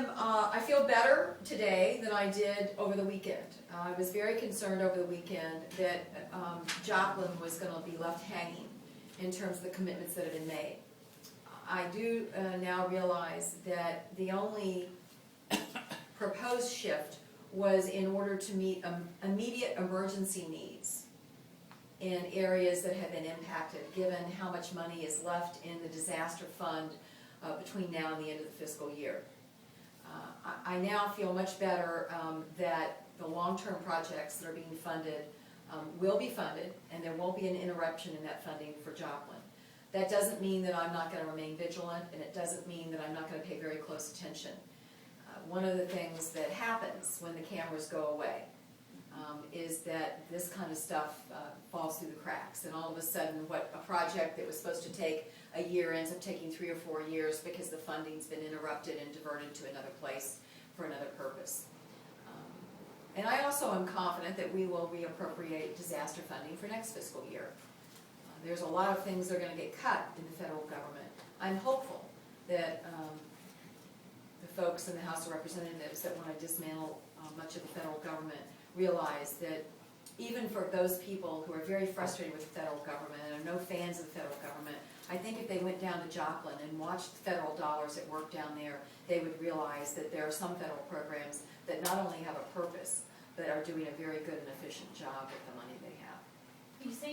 I feel better today than I did over the weekend. I was very concerned over the weekend that Joplin was going to be left hanging in terms of the commitments that have been made. I do now realize that the only proposed shift was in order to meet immediate emergency needs in areas that have been impacted, given how much money is left in the disaster fund between now and the end of the fiscal year. I now feel much better that the long-term projects that are being funded will be funded, and there won't be an interruption in that funding for Joplin. That doesn't mean that I'm not going to remain vigilant, and it doesn't mean that I'm not going to pay very close attention. One of the things that happens when the cameras go away is that this kind of stuff falls through the cracks, and all of a sudden a project that was supposed to take a year ends up taking 3 or 4 years because the funding's been interrupted and diverted to another place for another purpose. And I also am confident that we will reappropriate disaster funding for next fiscal year. There's a lot of things that are going to get cut in the federal government. I'm hopeful that the folks in the House of Representatives that want to dismantle much of the federal government realize that even for those people who are very frustrated with the federal government and are no fans of the federal government, I think if they went down to Joplin and watched federal dollars at work down there, they would realize that there are some federal programs that not only have a purpose, but are doing a very good and efficient job with the money they have. You say